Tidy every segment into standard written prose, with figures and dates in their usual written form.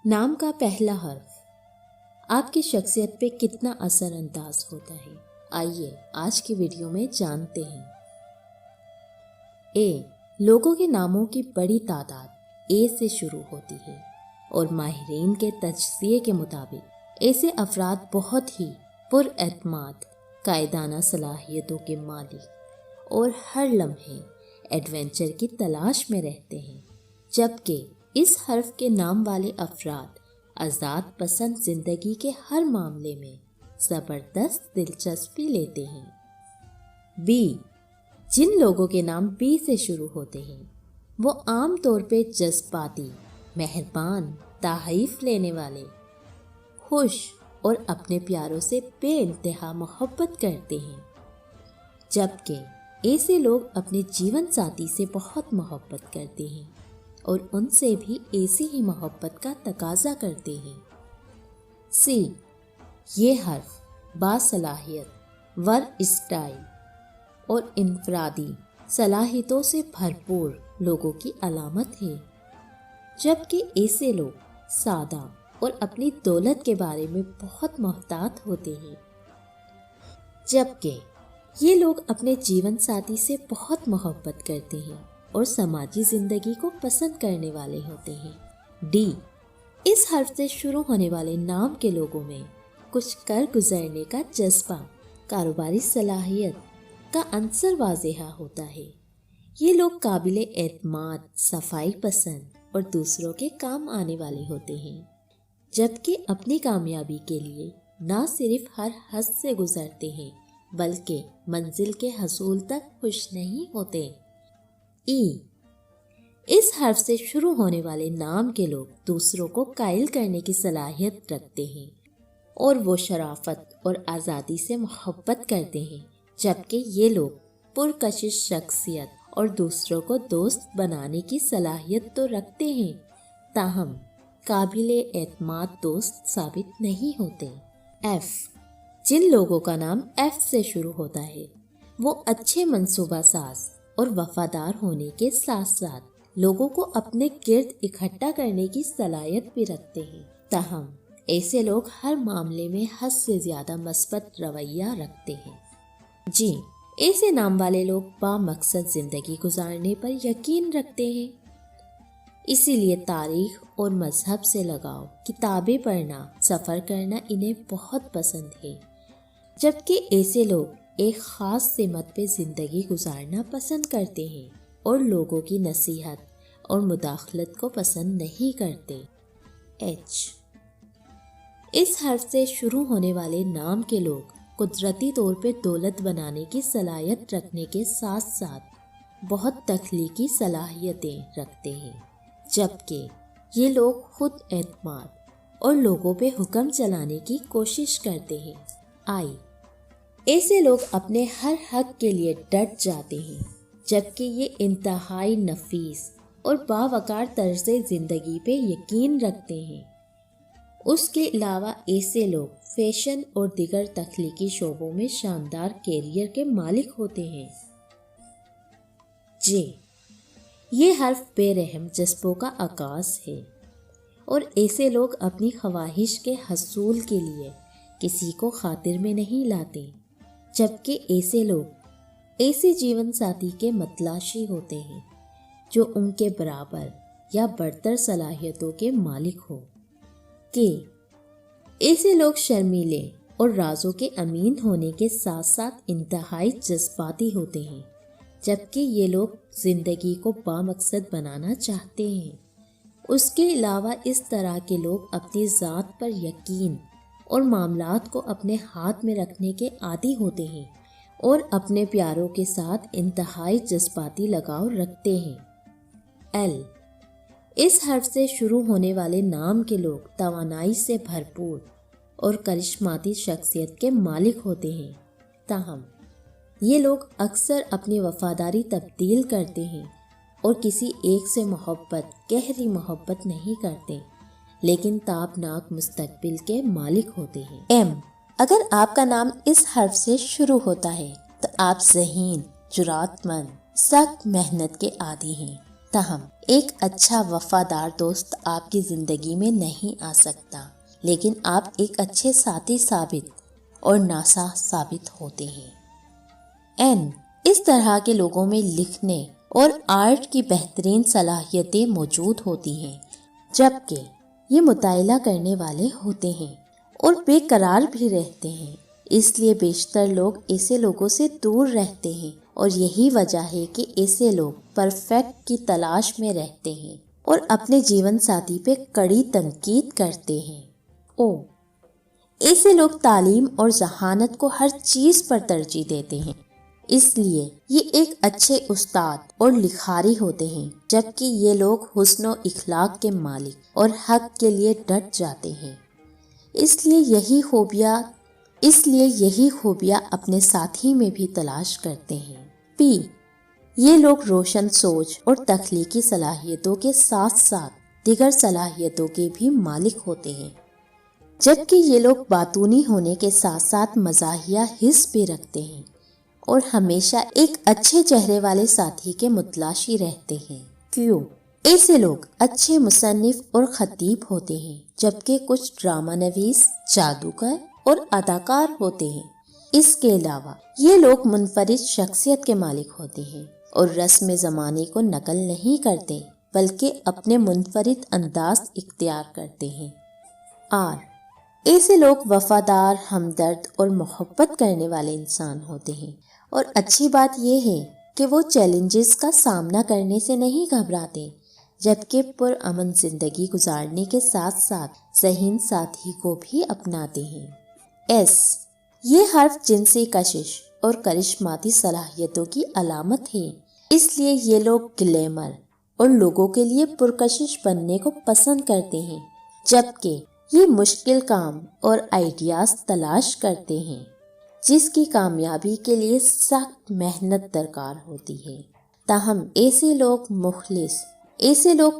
نام کا پہلا حرف آپ کی شخصیت پہ کتنا اثر انداز ہوتا ہے؟ آئیے آج کی ویڈیو میں جانتے ہیں۔ اے، لوگوں کے ناموں کی بڑی تعداد اے سے شروع ہوتی ہے اور ماہرین کے تجزیے کے مطابق ایسے افراد بہت ہی پر اعتماد، قائدانہ صلاحیتوں کے مالک اور ہر لمحے ایڈونچر کی تلاش میں رہتے ہیں، جبکہ اس حرف کے نام والے افراد آزاد پسند زندگی کے ہر معاملے میں زبردست دلچسپی لیتے ہیں۔ بی، جن لوگوں کے نام بی سے شروع ہوتے ہیں وہ عام طور پہ جذباتی، مہربان، تحائف لینے والے، خوش اور اپنے پیاروں سے بے انتہا محبت کرتے ہیں، جبکہ ایسے لوگ اپنے جیون ساتھی سے بہت محبت کرتے ہیں اور ان سے بھی ایسی ہی محبت کا تقاضا کرتے ہیں۔ سی، یہ حرف باصلاحیت، ورسٹائل اور انفرادی صلاحیتوں سے بھرپور لوگوں کی علامت ہے، جبکہ ایسے لوگ سادہ اور اپنی دولت کے بارے میں بہت محتاط ہوتے ہیں، جبکہ یہ لوگ اپنے جیون ساتھی سے بہت محبت کرتے ہیں اور سماجی زندگی کو پسند کرنے والے ہوتے ہیں۔ ڈی، اس حرف سے شروع ہونے والے نام کے لوگوں میں کچھ کر گزرنے کا جذبہ، کاروباری صلاحیت کا عنصر واضح ہوتا ہے۔ یہ لوگ قابل اعتماد، صفائی پسند اور دوسروں کے کام آنے والے ہوتے ہیں، جبکہ اپنی کامیابی کے لیے نہ صرف ہر حد سے گزرتے ہیں بلکہ منزل کے حصول تک خوش نہیں ہوتے۔ ای، اس حرف سے شروع ہونے والے نام کے لوگ دوسروں کو قائل کرنے کی صلاحیت رکھتے ہیں اور وہ شرافت اور آزادی سے محبت کرتے ہیں، جبکہ یہ لوگ پرکشش شخصیت اور دوسروں کو دوست بنانے کی صلاحیت تو رکھتے ہیں، تاہم قابل اعتماد دوست ثابت نہیں ہوتے۔ ایف، جن لوگوں کا نام ایف سے شروع ہوتا ہے وہ اچھے منصوبہ ساز اور وفادار ہونے کے ساتھ ساتھ لوگوں کو اپنے گرد اکٹھا کرنے کی صلاحیت بھی رکھتے ہیں، تاہم ایسے لوگ ہر معاملے میں حد سے زیادہ مثبت رویہ رکھتے ہیں۔ جی، ایسے نام والے لوگ با مقصد زندگی گزارنے پر یقین رکھتے ہیں، اسی لیے تاریخ اور مذہب سے لگاؤ، کتابیں پڑھنا، سفر کرنا انہیں بہت پسند ہے، جبکہ ایسے لوگ ایک خاص سمت پہ زندگی گزارنا پسند کرتے ہیں اور لوگوں کی نصیحت اور مداخلت کو پسند نہیں کرتے۔ ایچ، اس حرف سے شروع ہونے والے نام کے لوگ قدرتی طور پہ دولت بنانے کی صلاحیت رکھنے کے ساتھ ساتھ بہت تخلیقی صلاحیتیں رکھتے ہیں، جبکہ یہ لوگ خود اعتماد اور لوگوں پہ حکم چلانے کی کوشش کرتے ہیں۔ آئی، ایسے لوگ اپنے ہر حق کے لیے ڈٹ جاتے ہیں، جبکہ یہ انتہائی نفیس اور باوقار طرز زندگی پہ یقین رکھتے ہیں۔ اس کے علاوہ ایسے لوگ فیشن اور دیگر تخلیقی شعبوں میں شاندار کیریئر کے مالک ہوتے ہیں۔ جے، یہ حرف بے رحم جذبوں کا آغاز ہے اور ایسے لوگ اپنی خواہش کے حصول کے لیے کسی کو خاطر میں نہیں لاتے، جبکہ ایسے لوگ ایسے جیون ساتھی کے متلاشی ہوتے ہیں جو ان کے برابر یا برتر صلاحیتوں کے مالک ہو۔ کہ ایسے لوگ شرمیلے اور رازوں کے امین ہونے کے ساتھ ساتھ انتہائی جذباتی ہوتے ہیں، جبکہ یہ لوگ زندگی کو بامقصد بنانا چاہتے ہیں۔ اس کے علاوہ اس طرح کے لوگ اپنی ذات پر یقین اور معاملات کو اپنے ہاتھ میں رکھنے کے عادی ہوتے ہیں اور اپنے پیاروں کے ساتھ انتہائی جذباتی لگاؤ رکھتے ہیں۔ ایل، اس حرف سے شروع ہونے والے نام کے لوگ توانائی سے بھرپور اور کرشماتی شخصیت کے مالک ہوتے ہیں، تاہم یہ لوگ اکثر اپنی وفاداری تبدیل کرتے ہیں اور کسی ایک سے گہری محبت نہیں کرتے، لیکن تابناک مستقبل کے مالک ہوتے ہیں۔ ایم، اگر آپ کا نام اس حرف سے شروع ہوتا ہے تو آپ ذہین، جرأت مند، سخت محنت کے عادی ہیں، تاہم ایک اچھا وفادار دوست آپ کی زندگی میں نہیں آ سکتا، لیکن آپ ایک اچھے ساتھی ثابت اور ناصح ثابت ہوتے ہیں۔ اس طرح کے لوگوں میں لکھنے اور آرٹ کی بہترین صلاحیتیں موجود ہوتی ہیں، جبکہ یہ مطالعہ کرنے والے ہوتے ہیں اور بے قرار بھی رہتے ہیں۔ اس لیے بیشتر لوگ ایسے لوگوں سے دور رہتے ہیں، اور یہی وجہ ہے کہ ایسے لوگ پرفیکٹ کی تلاش میں رہتے ہیں اور اپنے جیون ساتھی پہ کڑی تنقید کرتے ہیں۔ ایسے لوگ تعلیم اور ذہانت کو ہر چیز پر ترجیح دیتے ہیں، اس لیے یہ ایک اچھے استاد اور لکھاری ہوتے ہیں، جبکہ یہ لوگ حسن و اخلاق کے مالک اور حق کے لیے ڈٹ جاتے ہیں۔ اس لیے یہی خوبیاں اپنے ساتھی میں بھی تلاش کرتے ہیں۔ یہ لوگ روشن سوچ اور تخلیقی صلاحیتوں کے ساتھ ساتھ دیگر صلاحیتوں کے بھی مالک ہوتے ہیں، جبکہ یہ لوگ باطنی ہونے کے ساتھ ساتھ مزاحیہ حس بھی رکھتے ہیں اور ہمیشہ ایک اچھے چہرے والے ساتھی کے متلاشی رہتے ہیں۔ ایسے لوگ اچھے مصنف اور خطیب ہوتے ہیں، جبکہ کچھ ڈرامہ نویس، جادوگر اور اداکار ہوتے ہیں۔ اس کے علاوہ یہ لوگ منفرد شخصیت کے مالک ہوتے ہیں اور رسم زمانے کو نقل نہیں کرتے، بلکہ اپنے منفرد انداز اختیار کرتے ہیں۔ ایسے لوگ وفادار، ہمدرد اور محبت کرنے والے انسان ہوتے ہیں، اور اچھی بات یہ ہے کہ وہ چیلنجز کا سامنا کرنے سے نہیں گھبراتے، جبکہ پرامن زندگی گزارنے کے ساتھ ساتھ ذہین ساتھی کو بھی اپناتے ہیں۔ یہ حرف جنسی کشش اور کرشماتی صلاحیتوں کی علامت ہے، اس لیے یہ لوگ گلیمر اور لوگوں کے لیے پرکشش بننے کو پسند کرتے ہیں، جبکہ یہ مشکل کام اور آئیڈیاز تلاش کرتے ہیں جس کی کامیابی کے لیے سخت محنت درکار ہوتی ہے۔ تاہم ایسے لوگ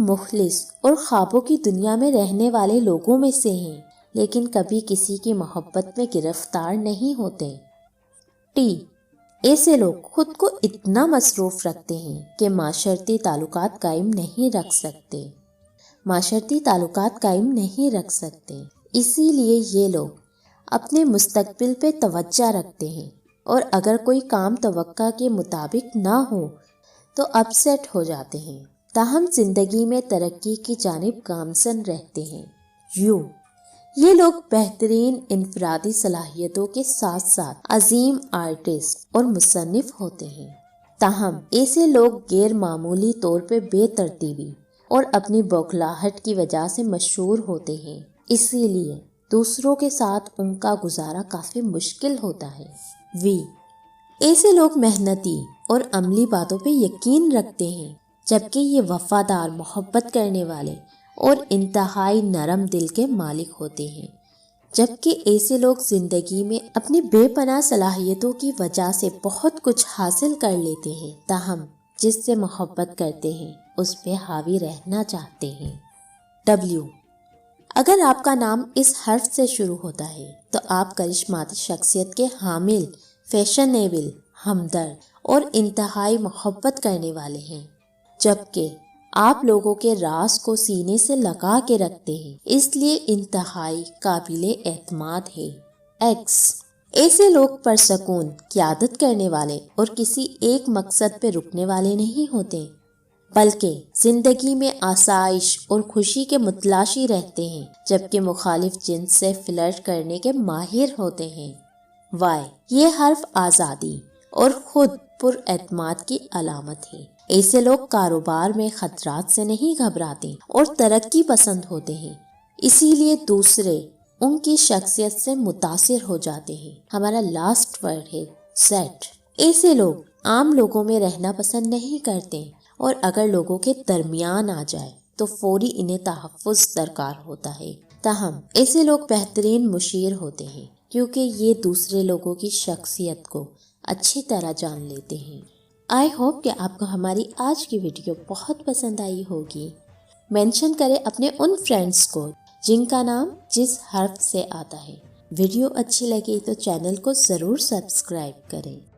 مخلص اور خوابوں کی دنیا میں رہنے والے لوگوں میں سے ہیں، لیکن کبھی کسی کی محبت میں گرفتار نہیں ہوتے۔ ایسے لوگ خود کو اتنا مصروف رکھتے ہیں کہ معاشرتی تعلقات قائم نہیں رکھ سکتے، اسی لیے یہ لوگ اپنے مستقبل پہ توجہ رکھتے ہیں، اور اگر کوئی کام توقع کے مطابق نہ ہو تو اپسیٹ ہو جاتے ہیں، تاہم زندگی میں ترقی کی جانب گامزن رہتے ہیں۔ یہ لوگ بہترین انفرادی صلاحیتوں کے ساتھ ساتھ عظیم آرٹسٹ اور مصنف ہوتے ہیں، تاہم ایسے لوگ غیر معمولی طور پہ بے ترتیبی اور اپنی بوکھلاہٹ کی وجہ سے مشہور ہوتے ہیں، اسی لیے دوسروں کے ساتھ ان کا گزارا کافی مشکل ہوتا ہے۔ ایسے لوگ محنتی اور عملی باتوں پہ یقین رکھتے ہیں، جبکہ یہ وفادار، محبت کرنے والے اور انتہائی نرم دل کے مالک ہوتے ہیں، جبکہ ایسے لوگ زندگی میں اپنی بے پناہ صلاحیتوں کی وجہ سے بہت کچھ حاصل کر لیتے ہیں، تاہم جس سے محبت کرتے ہیں اس پہ حاوی رہنا چاہتے ہیں۔ اگر آپ کا نام اس حرف سے شروع ہوتا ہے تو آپ کرشماتی شخصیت کے حامل، فیشنیبل، ہمدرد اور انتہائی محبت کرنے والے ہیں، جبکہ آپ لوگوں کے راز کو سینے سے لگا کے رکھتے ہیں، اس لیے انتہائی قابل اعتماد ہے۔ ایسے لوگ پرسکون، قیادت کرنے والے اور کسی ایک مقصد پہ رکنے والے نہیں ہوتے، بلکہ زندگی میں آسائش اور خوشی کے متلاشی رہتے ہیں، جبکہ مخالف جنس سے فلرٹ کرنے کے ماہر ہوتے ہیں۔ یہ حرف آزادی اور خود پر اعتماد کی علامت ہے۔ ایسے لوگ کاروبار میں خطرات سے نہیں گھبراتے اور ترقی پسند ہوتے ہیں، اسی لیے دوسرے ان کی شخصیت سے متاثر ہو جاتے ہیں۔ ہمارا لاسٹ ورڈ ہے زیڈ۔ ایسے لوگ عام لوگوں میں رہنا پسند نہیں کرتے، اور اگر لوگوں کے درمیان آ جائے تو فوری انہیں تحفظ درکار ہوتا ہے، تاہم ایسے لوگ بہترین مشیر ہوتے ہیں کیونکہ یہ دوسرے لوگوں کی شخصیت کو اچھی طرح جان لیتے ہیں۔ آئی ہوپ کہ آپ کو ہماری آج کی ویڈیو بہت پسند آئی ہوگی۔ مینشن کریں اپنے ان فرینڈز کو جن کا نام جس حرف سے آتا ہے۔ ویڈیو اچھی لگی تو چینل کو ضرور سبسکرائب کریں۔